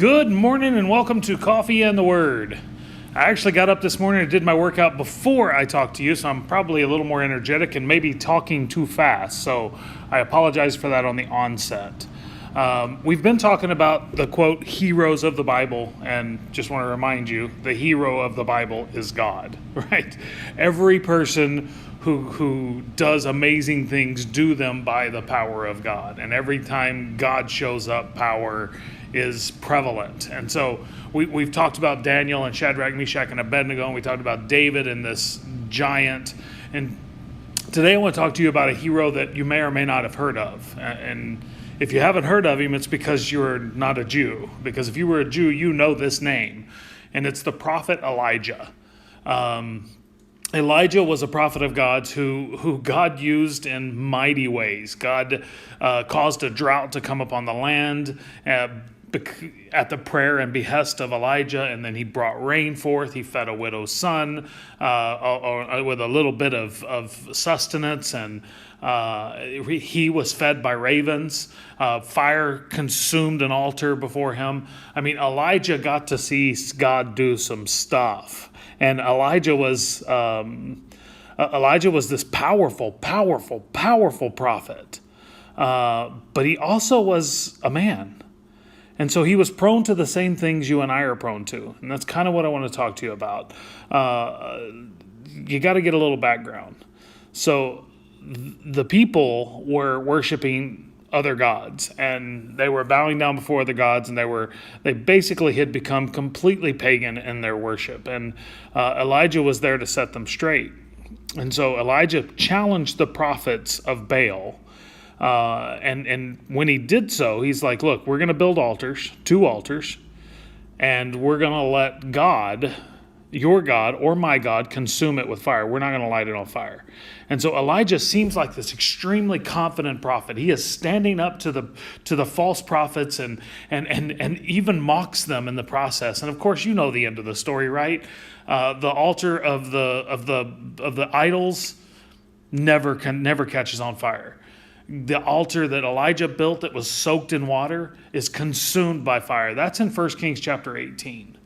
Good morning and welcome to Coffee and the Word. I actually got up this morning and did my workout before I talked to you, so I'm probably a little more energetic and maybe talking too fast, so I apologize for that on the onset. We've been talking about the, quote, heroes of the Bible, and just want to remind you, the hero of the Bible is God, right? Every person who does amazing things do them by the power of God, and every time God shows up, power is prevalent. And so we've talked about Daniel and Shadrach, Meshach, and Abednego, and we talked about David and this giant. And today I want to talk to you about a hero that you may or may not have heard of. And if you haven't heard of him, it's because you're not a Jew. Because if you were a Jew, you know this name. And it's the prophet Elijah. Elijah was a prophet of God's who God used in mighty ways. God caused a drought to come upon the land at the prayer and behest of Elijah, and then he brought rain forth. He fed a widow's son with a little bit of sustenance, and he was fed by ravens. Fire consumed an altar before him. I mean, Elijah got to see God do some stuff. And Elijah was this powerful prophet. But he also was a man. And so he was prone to the same things you and I are prone to. And that's kind of what I want to talk to you about. You got to get a little background. So the people were worshiping other gods, and they were bowing down before the gods, and they basically had become completely pagan in their worship. And Elijah was there to set them straight. And so Elijah challenged the prophets of Baal. And when he did so, he's like, look, we're going to build altars, 2 altars, and we're going to let God, your God or my God, consume it with fire. We're not going to light it on fire. And so Elijah seems like this extremely confident prophet. He is standing up to the false prophets and even mocks them in the process. And of course, you know the end of the story, right? The altar of the idols never catches on fire. The altar that Elijah built that was soaked in water is consumed by fire. That's in 1 Kings chapter 18.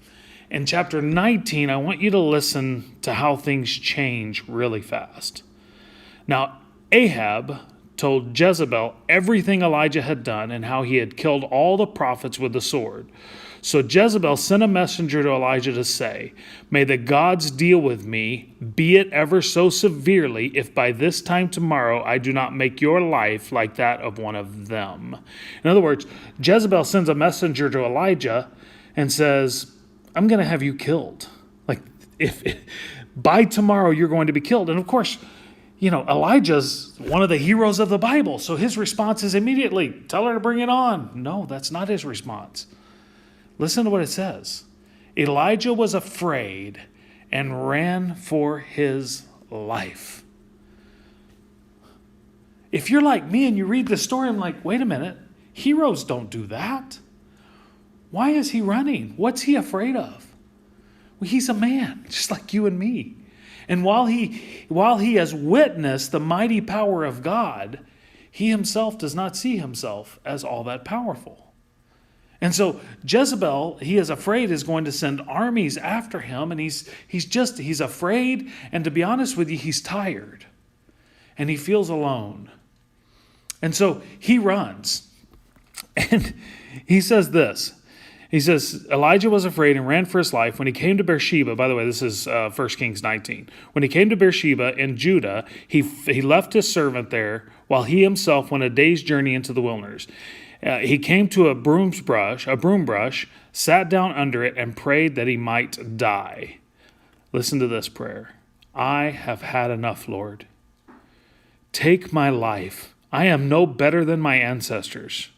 In chapter 19, I want you to listen to how things change really fast. Now, Ahab told Jezebel everything Elijah had done and how he had killed all the prophets with the sword. So Jezebel sent a messenger to Elijah to say, "May the gods deal with me, be it ever so severely, if by this time tomorrow I do not make your life like that of one of them." In other words, Jezebel sends a messenger to Elijah and says, I'm going to have you killed. Like, if by tomorrow you're going to be killed. And of course, you know, Elijah's one of the heroes of the Bible. So his response is immediately, tell her to bring it on. No, that's not his response. Listen to what it says. Elijah was afraid and ran for his life. If you're like me and you read this story, I'm like, wait a minute. Heroes don't do that. Why is he running? What's he afraid of? Well, he's a man, just like you and me. And while he has witnessed the mighty power of God, he himself does not see himself as all that powerful. And so Jezebel, he is afraid, is going to send armies after him, and he's afraid, and to be honest with you, he's tired. And he feels alone. And so he runs. And he says this. He says, Elijah was afraid and ran for his life. When he came to Beersheba, by the way, this is 1 Kings 19. When he came to Beersheba in Judah, he left his servant there while he himself went a day's journey into the wilderness. He came to a broom brush, sat down under it, and prayed that he might die. Listen to this prayer. I have had enough, Lord. Take my life. I am no better than my ancestors.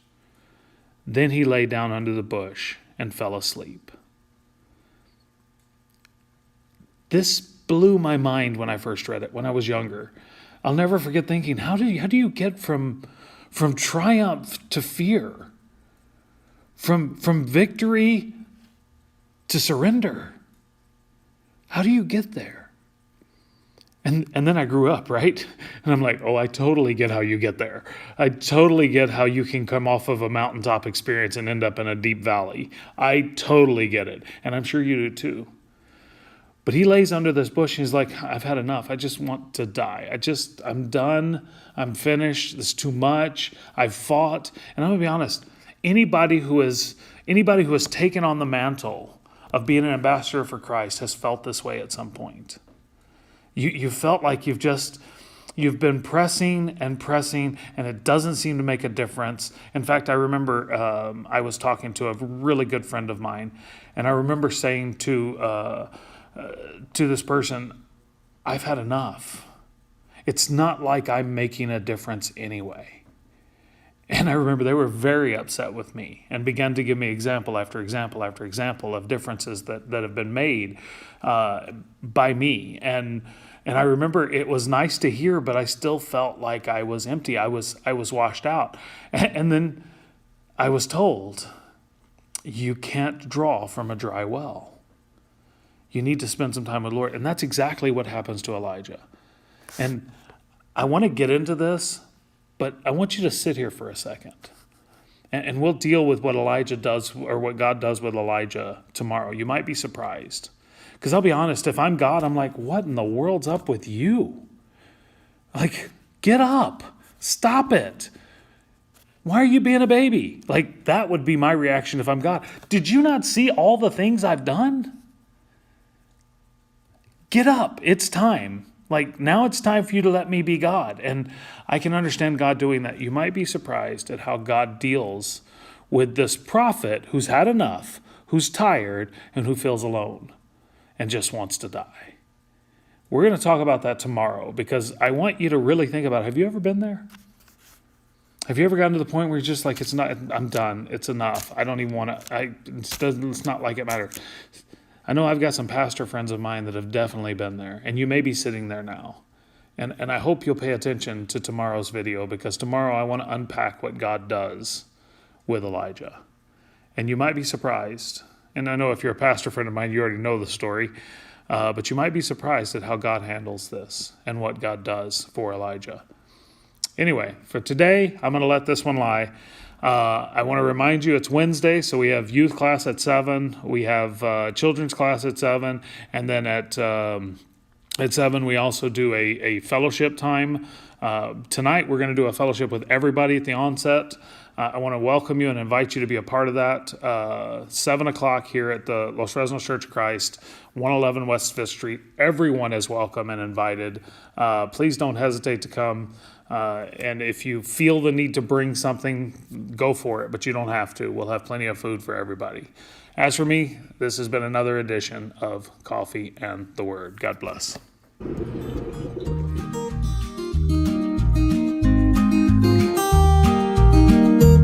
Then he lay down under the bush and fell asleep. This blew my mind when I first read it, when I was younger. I'll never forget thinking, how do you get from triumph to fear? From victory to surrender? How do you get there? And then I grew up, right? And I'm like, oh, I totally get how you get there. I totally get how you can come off of a mountaintop experience and end up in a deep valley. I totally get it. And I'm sure you do too. But he lays under this bush and he's like, I've had enough. I just want to die. I'm done. I'm finished. This is too much. I've fought. And I'm going to be honest, anybody who has taken on the mantle of being an ambassador for Christ has felt this way at some point. You felt like you've been pressing and pressing, and it doesn't seem to make a difference. In fact, I remember I was talking to a really good friend of mine, and I remember saying to this person, I've had enough. It's not like I'm making a difference anyway. And I remember they were very upset with me and began to give me example after example after example of differences that have been made by me. And I remember it was nice to hear, but I still felt like I was empty. I was washed out. And then I was told, you can't draw from a dry well. You need to spend some time with the Lord. And that's exactly what happens to Elijah. And I want to get into this, but I want you to sit here for a second. And we'll deal with what Elijah does, or what God does with Elijah tomorrow. You might be surprised. Because I'll be honest, if I'm God, I'm like, what in the world's up with you? Like, get up. Stop it. Why are you being a baby? Like, that would be my reaction if I'm God. Did you not see all the things I've done? Get up. It's time. Like, now it's time for you to let me be God. And I can understand God doing that. You might be surprised at how God deals with this prophet who's had enough, who's tired, and who feels alone and just wants to die. We're going to talk about that tomorrow, because I want you to really think about it. Have you ever been there? Have you ever gotten to the point where you're just like, I'm done. It's enough. I don't even want to, it's not like it matters. I know I've got some pastor friends of mine that have definitely been there, and you may be sitting there now. And I hope you'll pay attention to tomorrow's video, because tomorrow I want to unpack what God does with Elijah. And you might be surprised. And I know if you're a pastor friend of mine, you already know the story. But you might be surprised at how God handles this and what God does for Elijah. Anyway, for today, I'm going to let this one lie. I want to remind you it's Wednesday, so we have youth class at 7. We have children's class at 7. And then at 7, we also do a fellowship time. Tonight, we're going to do a fellowship with everybody at the onset. I want to welcome you and invite you to be a part of that. 7 o'clock here at the Los Fresnos Church of Christ, 111 West 5th Street. Everyone is welcome and invited. Please don't hesitate to come. And if you feel the need to bring something, go for it, but you don't have to. We'll have plenty of food for everybody. As for me, this has been another edition of Coffee and the Word. God bless.